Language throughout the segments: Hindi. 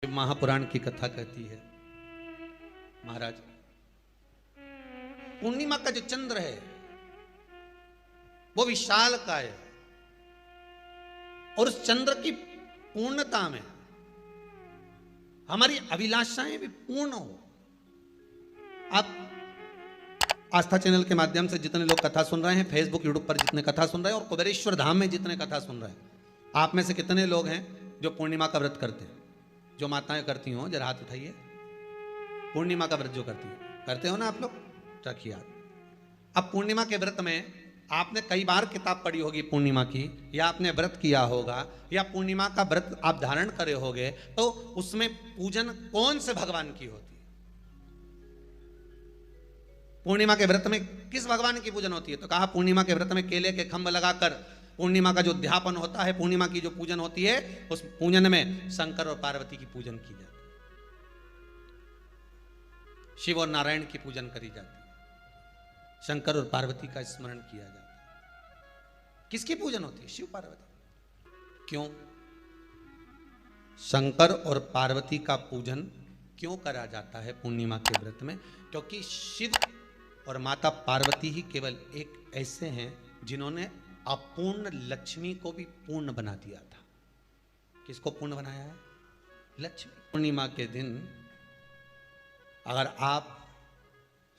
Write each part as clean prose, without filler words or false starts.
महापुराण की कथा कहती है, महाराज पूर्णिमा का जो चंद्र है वो विशाल का है और उस चंद्र की पूर्णता में हमारी अभिलाषाएं भी पूर्ण हो। आप आस्था चैनल के माध्यम से जितने लोग कथा सुन रहे हैं, फेसबुक यूट्यूब पर जितने कथा सुन रहे हैं और कुबेरेश्वर धाम में जितने कथा सुन रहे हैं, आप में से कितने लोग हैं जो पूर्णिमा का व्रत करते हैं? जो माताएं करती हो जरा हाथ उठाइए। पूर्णिमा का व्रत जो करते हो ना आप लोग, रखिए हाथ। अब पूर्णिमा के व्रत में आपने कई बार किताब पढ़ी होगी पूर्णिमा की, या आपने व्रत किया होगा, या पूर्णिमा का व्रत आप धारण करे होगे, तो उसमें पूजन कौन से भगवान की होती है? पूर्णिमा के व्रत में किस भगवान की पूजन होती है? तो कहा पूर्णिमा के व्रत में केले के खंभ लगाकर पूर्णिमा का जो अध्यापन होता है, पूर्णिमा की जो पूजन होती है, उस पूजन में शंकर और पार्वती की पूजन की जाती है, शिव और नारायण की पूजन करी जाती है, शंकर और पार्वती का स्मरण किया जाता है। किसकी पूजन होती है? शिव पार्वती। क्यों शंकर और पार्वती का पूजन क्यों करा जाता है पूर्णिमा के व्रत में? क्योंकि शिव और माता पार्वती ही केवल एक ऐसे हैं जिन्होंने अपूर्ण लक्ष्मी को भी पूर्ण बना दिया था। किसको पूर्ण बनाया है? लक्ष्मी। पूर्णिमा के दिन अगर आप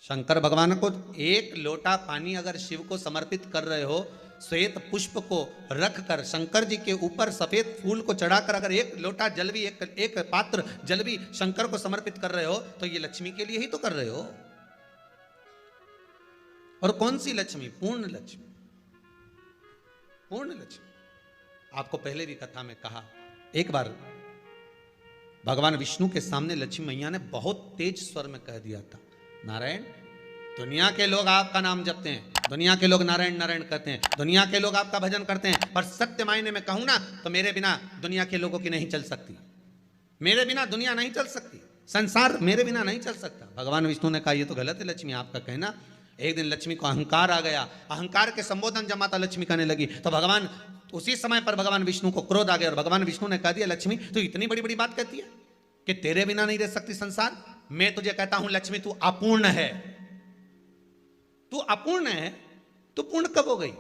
शंकर भगवान को एक लोटा पानी अगर शिव को समर्पित कर रहे हो, श्वेत पुष्प को रख कर शंकर जी के ऊपर सफेद फूल को चढ़ाकर अगर एक लोटा जल भी, एक पात्र जल भी शंकर को समर्पित कर रहे हो, तो ये लक्ष्मी के लिए ही तो कर रहे हो। और कौन सी लक्ष्मी? पूर्ण लक्ष्मी। पूर्ण लक्ष्मी। आपको पहले भी कथा में कहा, एक बार भगवान विष्णु के सामने लक्ष्मी मैया ने बहुत तेज स्वर में कह दिया था, नारायण, दुनिया के लोग आपका नाम जपते हैं, दुनिया के लोग नारायण नारायण कहते हैं, दुनिया के लोग आपका भजन करते हैं, पर सत्य मायने में कहूं ना तो मेरे बिना दुनिया के लोगों की नहीं चल सकती, मेरे बिना दुनिया नहीं चल सकती, संसार मेरे बिना नहीं चल सकता। भगवान विष्णु ने कहा, यह तो गलत है लक्ष्मी आपका कहना। एक दिन लक्ष्मी को अहंकार आ गया, अहंकार के संबोधन जब माता लक्ष्मी करने लगी तो भगवान उसी समय पर भगवान विष्णु को क्रोध आ गया और भगवान विष्णु ने कह दिया, लक्ष्मी तू इतनी बड़ी बड़ी बात कहती है कि तेरे बिना नहीं रह सकती संसार। मैं तुझे कहता हूं लक्ष्मी, तू अपूर्ण है, तू अपूर्ण है, तू पूर्ण कब हो गई?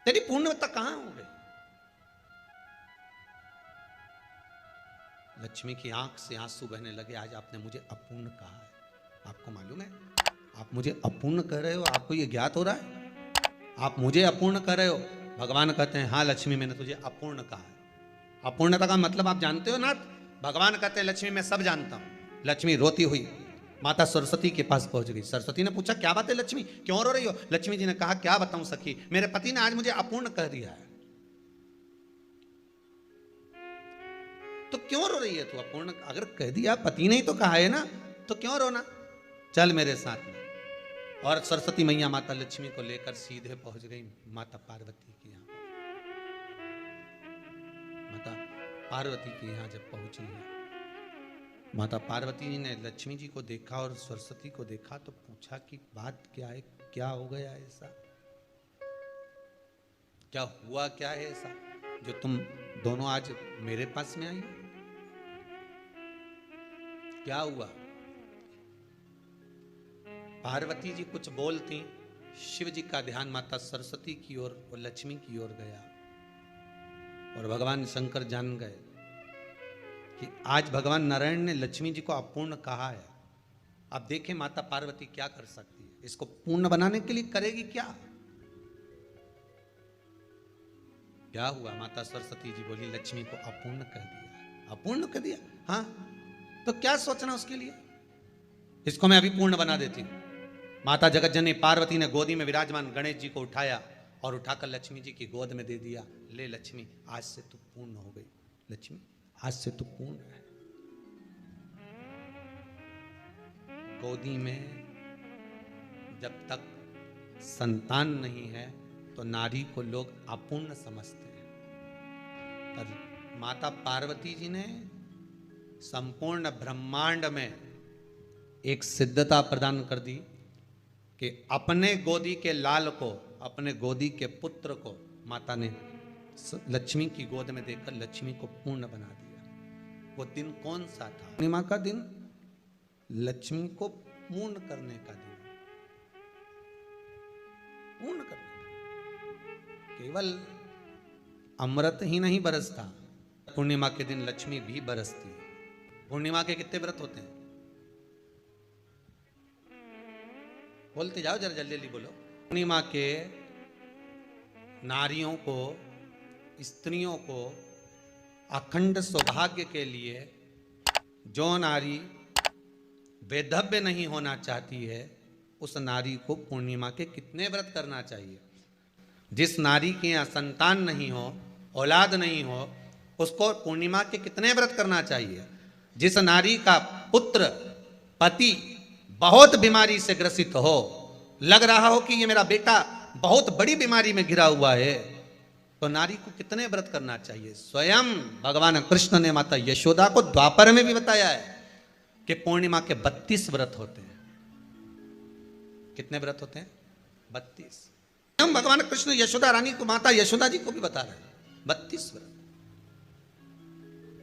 तेरी पूर्णता कहां हो गई? लक्ष्मी की आंख से आंसू बहने लगे। आज आपने मुझे अपूर्ण कहा है, आपको मालूम है आप मुझे अपूर्ण कह रहे हो? आपको यह ज्ञात हो रहा है आप मुझे अपूर्ण कह रहे हो? भगवान कहते हैं, हाँ लक्ष्मी मैंने तुझे अपूर्ण कहा है। अपूर्णता का मतलब आप जानते हो ना? भगवान कहते हैं, लक्ष्मी मैं सब जानता हूं। लक्ष्मी रोती हुई माता सरस्वती के पास पहुंच गई। सरस्वती ने पूछा, क्या बात है लक्ष्मी, क्यों रो रही हो? लक्ष्मी जी ने कहा, क्या बताऊं सखी, मेरे पति ने आज मुझे अपूर्ण कह दिया है। तो क्यों रो रही है तू? अपूर्ण अगर कह दिया, पति ने ही तो कहा है ना, तो क्यों रोना? चल मेरे साथ में। और सरस्वती मैया माता लक्ष्मी को लेकर सीधे पहुंच गई माता पार्वती के यहाँ। माता पार्वती के यहाँ जब पहुंची है, माता पार्वती जी ने लक्ष्मी जी को देखा और सरस्वती को देखा तो पूछा कि बात क्या है, क्या हो गया ऐसा, क्या हुआ, क्या है ऐसा जो तुम दोनों आज मेरे पास में आई? क्या हुआ? पार्वती जी कुछ बोलती, शिव जी का ध्यान माता सरस्वती की ओर और लक्ष्मी की ओर गया और भगवान शंकर जान गए कि आज भगवान नारायण ने लक्ष्मी जी को अपूर्ण कहा है। अब देखें माता पार्वती क्या कर सकती है, इसको पूर्ण बनाने के लिए करेगी क्या? क्या हुआ? माता सरस्वती जी बोली, लक्ष्मी को अपूर्ण कह दिया। अपूर्ण कह दिया? हाँ, तो क्या सोचना उसके लिए, इसको मैं अभी पूर्ण बना देती हूं। माता जगतजननी पार्वती ने गोदी में विराजमान गणेश जी को उठाया और उठाकर लक्ष्मी जी की गोद में दे दिया। ले लक्ष्मी, आज से तू पूर्ण हो गई। लक्ष्मी आज से तू पूर्ण है। गोदी में जब तक संतान नहीं है तो नारी को लोग अपूर्ण समझते हैं, पर माता पार्वती जी ने संपूर्ण ब्रह्मांड में एक सिद्धता प्रदान कर दी कि अपने गोदी के लाल को, अपने गोदी के पुत्र को माता ने लक्ष्मी की गोद में देखकर लक्ष्मी को पूर्ण बना दिया। वो दिन कौन सा था? पूर्णिमा का दिन, लक्ष्मी को पूर्ण करने का दिन, पूर्ण करने का। केवल अमृत ही नहीं बरसता, पूर्णिमा के दिन लक्ष्मी भी बरसती है। पूर्णिमा के कितने व्रत होते हैं? बोलते जाओ, जरा जल्दी जल्दी बोलो। पूर्णिमा के नारियों को, स्त्रियों को अखंड सौभाग्य के लिए, जो नारी वैधव्य नहीं होना चाहती है, उस नारी को पूर्णिमा के कितने व्रत करना चाहिए? जिस नारी के यहाँ संतान नहीं हो, औलाद नहीं हो, उसको पूर्णिमा के कितने व्रत करना चाहिए? जिस नारी का पुत्र, पति बहुत बीमारी से ग्रसित हो, लग रहा हो कि ये मेरा बेटा बहुत बड़ी बीमारी में घिरा हुआ है, तो नारी को कितने व्रत करना चाहिए? स्वयं भगवान कृष्ण ने माता यशोदा को द्वापर में भी बताया है कि पूर्णिमा के 32 व्रत होते हैं। कितने व्रत होते हैं? 32। हम भगवान कृष्ण यशोदा रानी को, माता यशोदा जी को भी बता रहे हैं 32 व्रत।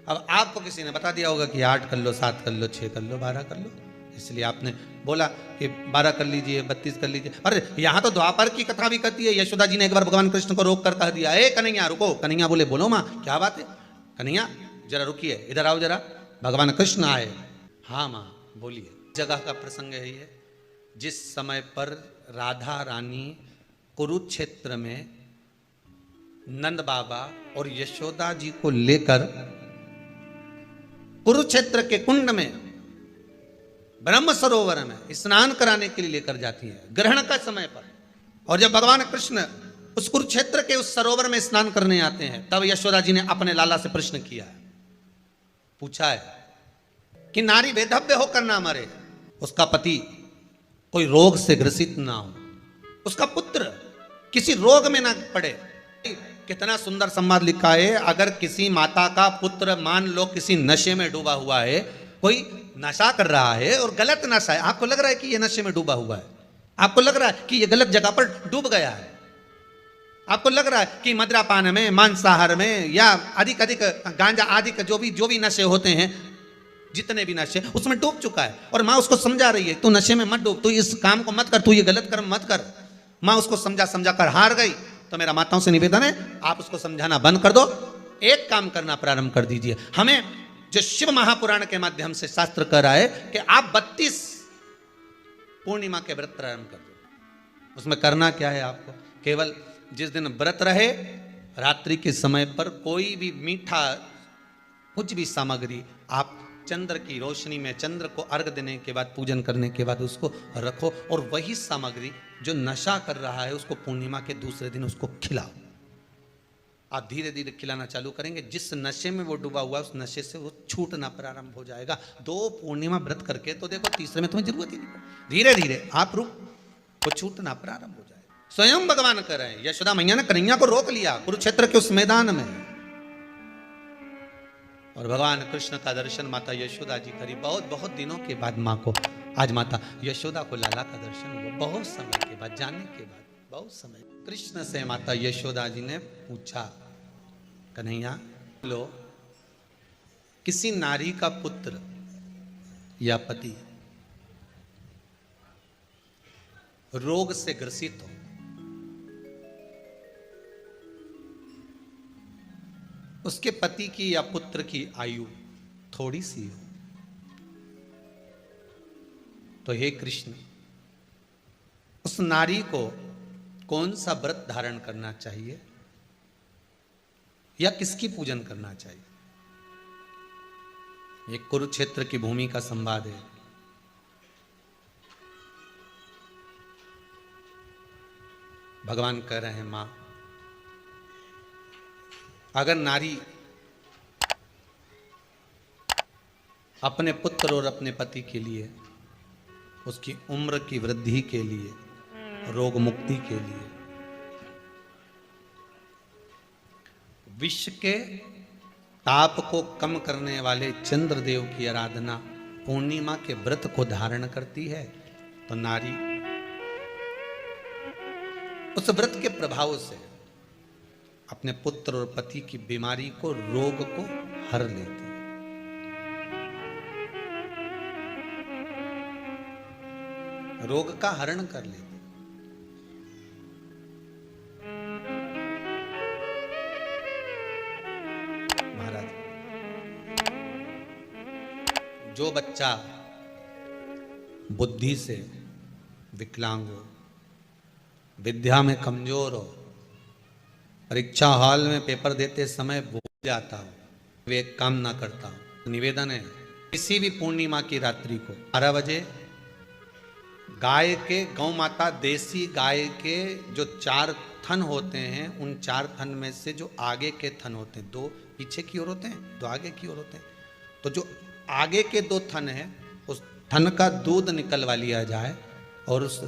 अब आपको किसी ने बता दिया होगा कि 8 कर लो, 7 कर लो, 6 कर लो, 12 कर लो, इसलिए आपने बोला कि 12 कर लीजिए, 32 कर लीजिए। अरे यहां तो द्वापर की कथा भी कहती है। यशोदा जी ने एक बार भगवान कृष्ण को रोक कर कह दिया, ए कन्हैया रुको। कन्हैया बोले, बोलो माँ क्या बात है? कन्हैया जरा रुकिए, इधर आओ जरा। भगवान कृष्ण आए। हाँ माँ बोलिए। जगह का प्रसंग है ये, जिस समय पर राधा रानी कुरुक्षेत्र में नंद बाबा और यशोदा जी को लेकर कुरुक्षेत्र के कुंड में, ब्रह्म सरोवर में स्नान कराने के लिए लेकर जाती है, ग्रहण का समय पर। और जब भगवान कृष्ण उस कुरुक्षेत्र के उस सरोवर में स्नान करने आते हैं, तब यशोदा जी ने अपने लाला से प्रश्न किया है, पूछा है कि नारी वैधव्य होकर ना मरे, उसका पति कोई रोग से ग्रसित ना हो, उसका पुत्र किसी रोग में ना पड़े। कितना सुंदर संवाद लिखा है। अगर किसी माता का पुत्र मान लो किसी नशे में डूबा हुआ है, कोई नशा कर रहा है और गलत नशा है, आपको लग रहा है कि ये नशे में डूबा हुआ है, आपको लग रहा है कि ये गलत जगह पर डूब गया है, आपको लग रहा है कि मदिरापान में, मांसाहार में या अधिक अधिक गांजा आदि का जो भी नशे होते हैं, जितने भी नशे, उसमें डूब चुका है। और माँ उसको समझा रही है, तू नशे में मत डूब, तू इस काम को मत कर, तू ये गलत कर्म मत कर। माँ उसको समझा कर हार गई। तो मेरा माताओं से निवेदन है, आप उसको समझाना बंद कर दो, एक काम करना प्रारंभ कर दीजिए। हमें जो शिव महापुराण के माध्यम से शास्त्र कह रहा है कि आप 32 पूर्णिमा के व्रत प्रारंभ कर दो। उसमें करना क्या है आपको? केवल जिस दिन व्रत रहे, रात्रि के समय पर कोई भी मीठा, कुछ भी सामग्री आप चंद्र की रोशनी में, चंद्र को अर्घ देने के बाद, पूजन करने के बाद उसको रखो, और वही सामग्री जो नशा कर रहा है उसको पूर्णिमा के दूसरे दिन उसको खिलाओ। आप धीरे धीरे खिलाना चालू करेंगे, जिस नशे में वो डूबा हुआ उस नशे से वो छूटना प्रारंभ हो जाएगा। 2 पूर्णिमा व्रत करके तो देखो, तीसरे में तुम्हें जरूरत ही नहीं। धीरे धीरे आप रुक, वो छूटना प्रारंभ हो जाएगा। स्वयं भगवान कर रहे हैं। यशोदा मैया ने कन्हैया को रोक लिया कुरुक्षेत्र के उस मैदान में, और भगवान कृष्ण का दर्शन माता यशोदा जी करी। बहुत बहुत दिनों के बाद माँ को, आज माता यशोदा को लाला का दर्शन हुआ, बहुत समय के बाद, जाने के बाद बहुत समय। कृष्ण से माता यशोदा जी ने पूछा, कन्हैया लो, किसी नारी का पुत्र या पति रोग से ग्रसित हो, उसके पति की या पुत्र की आयु थोड़ी सी हो, तो हे कृष्ण, उस नारी को कौन सा व्रत धारण करना चाहिए या किसकी पूजन करना चाहिए? ये कुरुक्षेत्र की भूमि का संवाद है। भगवान कह रहे हैं, मां, अगर नारी अपने पुत्र और अपने पति के लिए, उसकी उम्र की वृद्धि के लिए, रोग मुक्ति के लिए, विश्व के ताप को कम करने वाले चंद्रदेव की आराधना, पूर्णिमा के व्रत को धारण करती है, तो नारी उस व्रत के प्रभाव से अपने पुत्र और पति की बीमारी को, रोग को हर लेती है। रोग का हरण कर लेती। महाराज, जो बच्चा बुद्धि से विकलांग हो, विद्या में कमजोर हो, परीक्षा हॉल में पेपर देते समय भूल जाता हो, विवेक काम ना करता हो, तो निवेदन है किसी भी पूर्णिमा की रात्रि को 12 बजे गाय के, गौ माता देसी गाय के जो 4 थन होते हैं, उन 4 थन में से जो आगे के थन होते हैं, 2 पीछे की ओर होते हैं, 2 आगे की ओर होते हैं, तो जो आगे के 2 थन हैं उस थन का दूध निकलवा लिया जाए और उस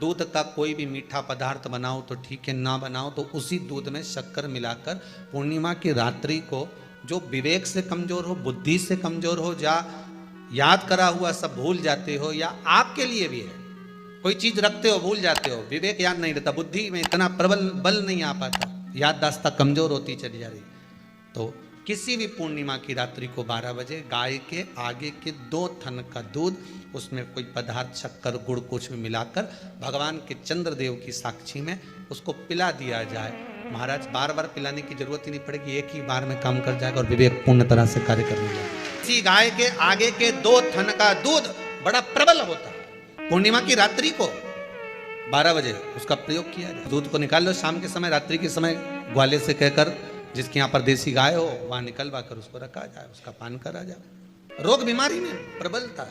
दूध का कोई भी मीठा पदार्थ बनाओ तो ठीक है, ना बनाओ तो उसी दूध में शक्कर मिलाकर पूर्णिमा की रात्रि को, जो विवेक से कमजोर हो, बुद्धि से कमजोर हो, या याद करा हुआ सब भूल जाते हो, या आपके लिए भी है कोई चीज रखते हो भूल जाते हो, विवेक याद नहीं रहता, बुद्धि में इतना प्रबल बल नहीं आ पाता, याददाश्त कमजोर होती चली जा रही, तो किसी भी पूर्णिमा की रात्रि को 12 बजे गाय के आगे के 2 थन का दूध, उसमें कोई पदार्थ, शक्कर, गुड़ कुछ भी मिलाकर भगवान के चंद्रदेव की साक्षी में उसको पिला दिया जाए। महाराज, बार बार पिलाने की जरूरत ही नहीं पड़ेगी, एक ही बार में काम कर जाएगा और विवेक पूर्ण तरह से कार्य करने लगेगा। इसी गाय के आगे के 2 थन का दूध बड़ा प्रबल होता है। पूर्णिमा की रात्रि को 12 बजे उसका प्रयोग किया जाए। दूध को निकाल लो शाम के समय, रात्रि के समय ग्वाले से कहकर, जिसके यहाँ पर देसी गाय हो वहां निकलवा कर उसको रखा जाए, उसका पान करा जाए। रोग बीमारी में प्रबलता,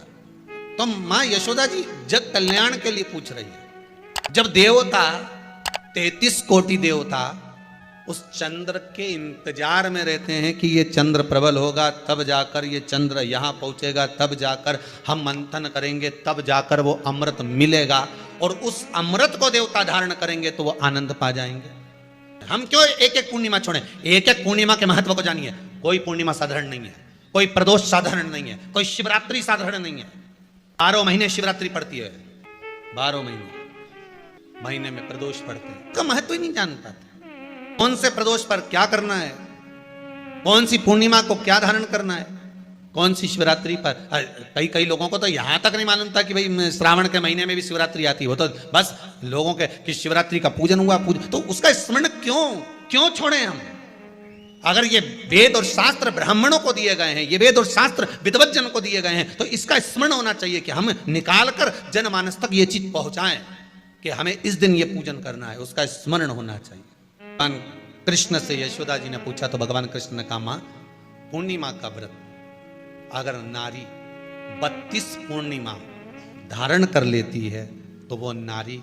तो मां यशोदा जी जग कल्याण के लिए पूछ रही है। जब देवता 33 कोटि देवता उस चंद्र के इंतजार में रहते हैं कि ये चंद्र प्रबल होगा, तब जाकर ये चंद्र यहाँ पहुंचेगा, तब जाकर हम मंथन करेंगे, तब जाकर वो अमृत मिलेगा, और उस अमृत को देवता धारण करेंगे तो वो आनंद पा जाएंगे। हम क्यों एक एक पूर्णिमा छोड़ें? एक एक पूर्णिमा के महत्व को जानिए। कोई पूर्णिमा साधारण नहीं है, कोई प्रदोष साधारण नहीं है, कोई शिवरात्रि साधारण नहीं है। 12 महीने शिवरात्रि पड़ती है, 12 महीने में प्रदोष पड़ते हैं, का महत्व ही नहीं जान पाते। कौन से प्रदोष पर क्या करना है, कौन सी पूर्णिमा को क्या धारण करना है, कौन सी शिवरात्रि पर। कई लोगों को तो यहां तक नहीं मालूम था कि भाई श्रावण के महीने में भी शिवरात्रि आती है। वो तो बस लोगों के कि शिवरात्रि का पूजन हुआ, तो उसका स्मरण क्यों छोड़े हम? अगर ये वेद और शास्त्र ब्राह्मणों को दिए गए हैं, ये वेद और शास्त्र विद्वज्जन को दिए गए हैं, तो इसका स्मरण होना चाहिए कि हम निकालकर जनमानस तक ये चीज पहुंचाएं कि हमें इस दिन ये पूजन करना है, उसका स्मरण होना चाहिए। भगवान कृष्ण से यशोदा जी ने पूछा तो भगवान कृष्ण ने कहा, मां, पूर्णिमा का व्रत अगर नारी 32 पूर्णिमा धारण कर लेती है तो वो नारी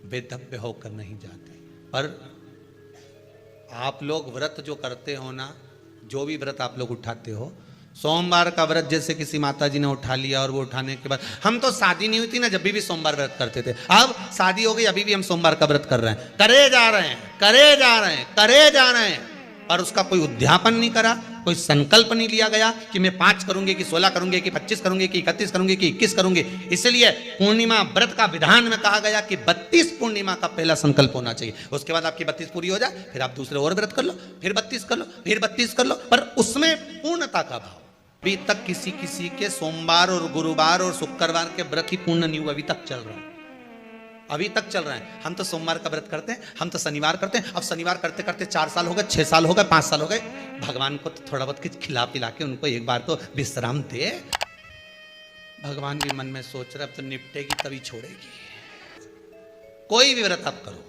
बेधव्य होकर नहीं जाती। पर आप लोग व्रत जो करते हो ना, जो भी व्रत आप लोग उठाते हो, सोमवार का व्रत जैसे किसी माता जी ने उठा लिया और वो उठाने के बाद, हम तो शादी नहीं हुई थी ना जब भी सोमवार व्रत करते थे, अब शादी हो गई अभी भी हम सोमवार का व्रत कर रहे हैं, करे जा रहे हैं, और उसका कोई उद्यापन नहीं करा, कोई संकल्प नहीं लिया गया कि मैं 5 करूंगी कि 16 करूंगी कि 25 करूंगी कि 31 करूंगी कि 21 करूंगी। इसलिए पूर्णिमा व्रत का विधान में कहा गया कि 32 पूर्णिमा का पहला संकल्प होना चाहिए। उसके बाद आपकी 32 पूरी हो जाए, फिर आप दूसरे और व्रत कर लो, फिर 32 कर लो, फिर 32 कर लो, पर उसमें पूर्णता का भाव। अभी तक किसी के सोमवार और गुरुवार और शुक्रवार के व्रत ही पूर्ण नहीं हुआ, अभी तक चल रहा है, अभी तक चल रहा है। हम तो सोमवार का व्रत करते हैं, हम तो शनिवार करते हैं, अब शनिवार करते करते 4 साल हो गए, 6 साल हो गए, 5 साल हो गए। भगवान को तो थोड़ा बहुत कुछ खिला पिला के उनको एक बार तो विश्राम दे। भगवान भी मन में सोच रहे अब तो निपटेगी तभी छोड़ेगी। कोई भी व्रत आप करो,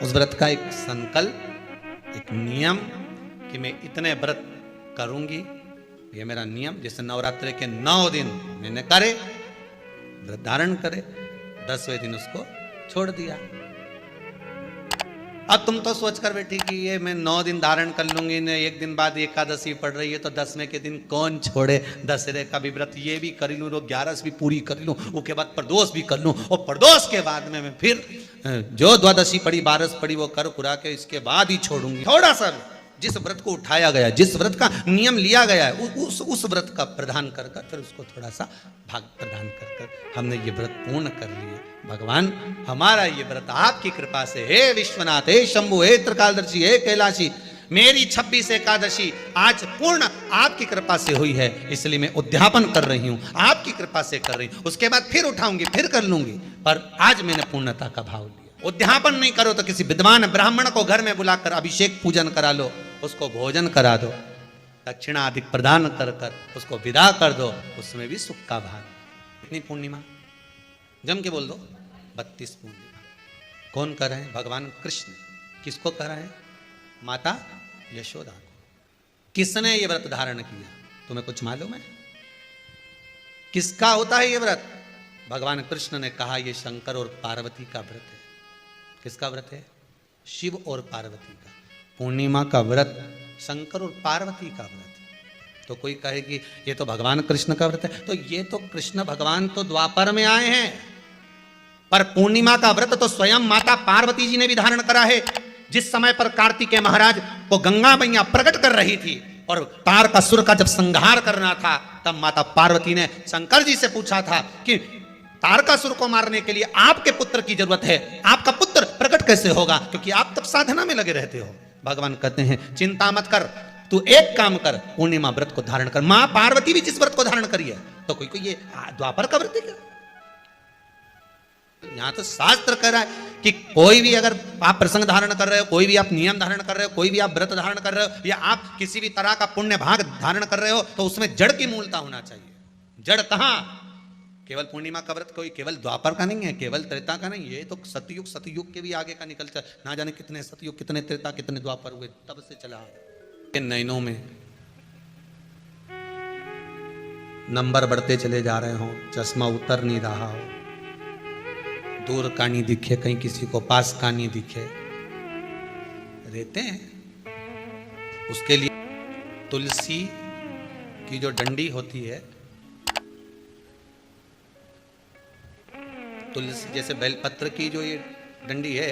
उस व्रत का एक संकल्प, एक नियम कि मैं इतने व्रत करूंगी, ये मेरा नियम। जैसे नवरात्रि के 9 दिन मैंने करे, व्रत धारण करे, 10वें दिन उसको छोड़ दिया। अब तुम तो सोच कर बैठी कि ये मैं 9 दिन धारण कर लूंगी, ने 1 दिन बाद एकादशी पड़ रही है तो 10वें के दिन कौन छोड़े, दशहरे का भी व्रत ये भी कर लूँ, 11 भी पूरी कर लूँ, उसके बाद प्रदोष भी कर लूँ, और प्रदोष के बाद में मैं फिर जो द्वादशी पड़ी, 12 पड़ी वो कर कुरा के इसके बाद ही छोड़ूंगी। थोड़ा सा जिस व्रत को उठाया गया, जिस व्रत का नियम लिया गया है, उस व्रत का प्रदान कर कर फिर उसको थोड़ा सा भाग प्रदान कर कर हमने ये व्रत पूर्ण कर लिया। भगवान हमारा ये व्रत आपकी कृपा से, हे विश्वनाथ, हे शंभु, हे त्रिकालदर्शी, हे कैलाशी, मेरी 26 एकादशी आज पूर्ण आपकी कृपा से हुई है, इसलिए मैं उद्यापन कर रही हूं, आपकी कृपा से कर रही हूं। उसके बाद फिर उठाऊंगी, फिर कर लूंगी, पर आज मैंने पूर्णता का भाव लिया। उद्यापन नहीं करो तो किसी विद्वान ब्राह्मण को घर में बुलाकर अभिषेक पूजन करा लो, उसको भोजन करा दो, दक्षिणा अधिक प्रदान कर कर उसको विदा कर दो, उसमें भी सुख का भाग। कितनी पूर्णिमा जम के बोल दो, 32 पूर्णिमा। कौन कर रहे हैं? भगवान कृष्ण। किसको कर रहे हैं? माता यशोदा को। किसने ये व्रत धारण किया? तुम्हें कुछ मालूम है किसका होता है ये व्रत? भगवान कृष्ण ने कहा ये शंकर और पार्वती का व्रत है। किसका व्रत है? शिव और पार्वती का। पूर्णिमा का व्रत शंकर और पार्वती का व्रत। तो कोई कहे कि ये तो भगवान कृष्ण का व्रत है, तो ये तो कृष्ण भगवान तो द्वापर में आए हैं, पर पूर्णिमा का व्रत तो स्वयं माता पार्वती जी ने भी धारण करा है। जिस समय पर कार्तिकेय महाराज को गंगा मैया प्रकट कर रही थी और तारकासुर का जब संहार करना था, तब माता पार्वती ने शंकर जी से पूछा था कि तारकासुर को मारने के लिए आपके पुत्र की जरूरत है, आपका पुत्र प्रकट कैसे होगा, क्योंकि आप तब साधना में लगे रहते हो। भगवान कहते हैं चिंता मत कर, तू एक काम कर, पूर्णिमा व्रत को धारण कर। मां पार्वती भी जिस व्रत को धारण करी है, तो कोई ये द्वापर का व्रत है क्या? यहां तो शास्त्र कह रहा है कि कोई भी अगर आप प्रसंग धारण कर रहे हो, कोई भी आप नियम धारण कर रहे हो, कोई भी आप व्रत धारण कर रहे हो, या आप किसी भी तरह का पुण्य भाग धारण कर रहे हो, तो उसमें जड़ की मूलता होना चाहिए। जड़ कहां? केवल पूर्णिमा का व्रत कोई केवल द्वापर का नहीं है, केवल त्रेता का नहीं, ये तो सतयुग के भी आगे का निकल चल, ना जाने कितने सतयुग, कितने त्रेता, कितने द्वापर हुए, तब से चला। नैनों में नंबर बढ़ते चले जा रहे हो, चश्मा उतर नहीं रहा हो, दूर का नहीं दिखे, कहीं किसी को पास का नहीं दिखे, रहते हैं। उसके लिए तुलसी की जो डंडी होती है, तुलसी जैसे बेलपत्र की जो ये डंडी है,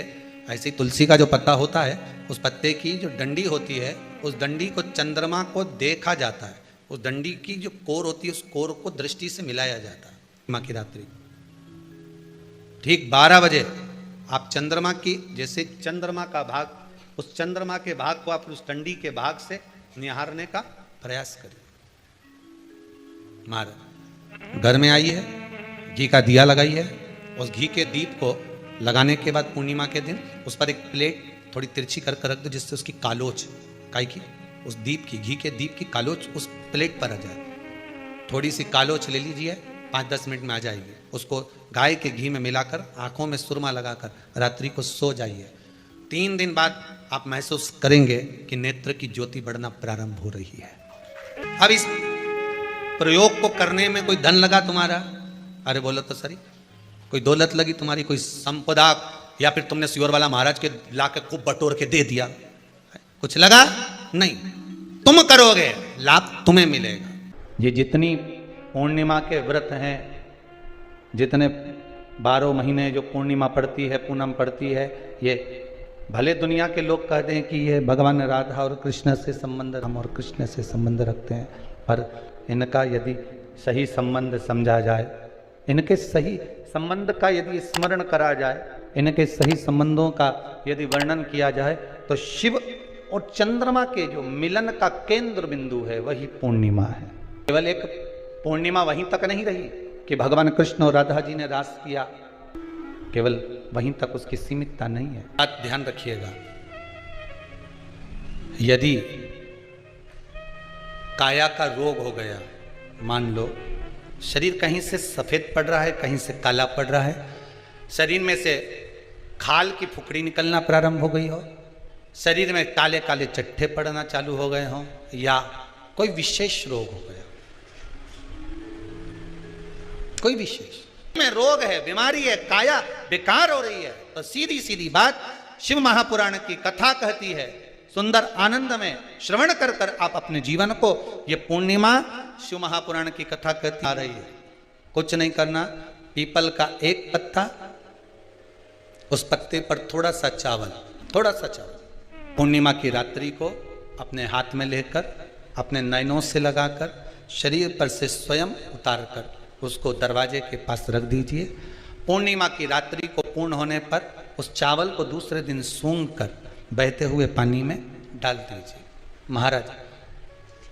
ऐसे ही तुलसी का जो पत्ता होता है, उस पत्ते की जो डंडी होती है, उस डंडी को चंद्रमा को देखा जाता है। उस डंडी की जो कोर होती है, उस कोर को दृष्टि से मिलाया जाता है। माँ की रात्रि ठीक 12 बजे आप चंद्रमा की, जैसे चंद्रमा का भाग, उस चंद्रमा के भाग को आप उस डंडी के भाग से निहारने का प्रयास करिए। मार घर में आई है, घी का दिया लगाई है, उस घी के दीप को लगाने के बाद पूर्णिमा के दिन उस पर एक प्लेट थोड़ी तिरछी कर रख दो, जिससे उसकी कालोच काई की, उस दीप की, घी के दीप की कालोच उस प्लेट पर आ जाए। थोड़ी सी कालोच ले लीजिए, 5-10 मिनट में आ जाएगी। उसको गाय के घी में मिलाकर आंखों में सुरमा लगाकर रात्रि को सो जाइए। 3 दिन बाद आप महसूस करेंगे कि नेत्र की ज्योति बढ़ना प्रारंभ हो रही है। अब इस प्रयोग को करने में कोई धन लगा तुम्हारा? अरे बोलो तो सही, कोई दौलत लगी तुम्हारी, कोई संपदा, या फिर तुमने सियोर वाला महाराज के लाके खूब बटोर के दे दिया, कुछ लगा? नहीं। तुम करोगे, लाभ तुम्हें मिलेगा। ये जितनी पूर्णिमा के व्रत हैं, जितने 12 महीने जो पूर्णिमा पड़ती है, पूनम पड़ती है, ये भले दुनिया के लोग कहते हैं कि ये भगवान राधा और कृष्ण से संबंध, हम और कृष्ण से संबंध रखते हैं, पर इनका यदि सही संबंध समझा जाए, इनके सही संबंध का यदि स्मरण करा जाए, इनके सही संबंधों का यदि वर्णन किया जाए, तो शिव और चंद्रमा के जो मिलन का केंद्र बिंदु है वही पूर्णिमा है। केवल एक पूर्णिमा वहीं तक नहीं रही कि भगवान कृष्ण और राधा जी ने रास किया, केवल वहीं तक उसकी सीमितता नहीं है। बात ध्यान रखिएगा, यदि काया का रोग हो गया, मान लो शरीर कहीं से सफेद पड़ रहा है, कहीं से काला पड़ रहा है, शरीर में से खाल की फुकड़ी निकलना प्रारंभ हो गई हो, शरीर में काले काले चट्टे पड़ना चालू हो गए हों, या कोई विशेष रोग हो गया, कोई विशेष में रोग है, बीमारी है, काया बेकार हो रही है, तो सीधी सीधी बात शिव महापुराण की कथा कहती है, सुंदर आनंद में श्रवण कर कर आप अपने जीवन को, ये पूर्णिमा शिव महापुराण की कथा कहती आ रही है। कुछ नहीं करना, पीपल का एक पत्ता, उस पत्ते पर थोड़ा सा चावल, पूर्णिमा की रात्रि को अपने हाथ में लेकर अपने नयनों से लगाकर शरीर पर से स्वयं उतार कर उसको दरवाजे के पास रख दीजिए। पूर्णिमा की रात्रि को पूर्ण होने पर उस चावल को दूसरे दिन सूंघ कर बहते हुए पानी में डाल दीजिए। महाराज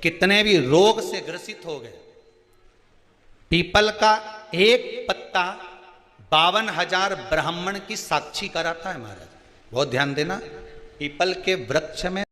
कितने भी रोग से ग्रसित हो गए, पीपल का एक पत्ता 52,000 ब्राह्मण की साक्षी कराता है। महाराज बहुत ध्यान देना, पीपल के वृक्ष में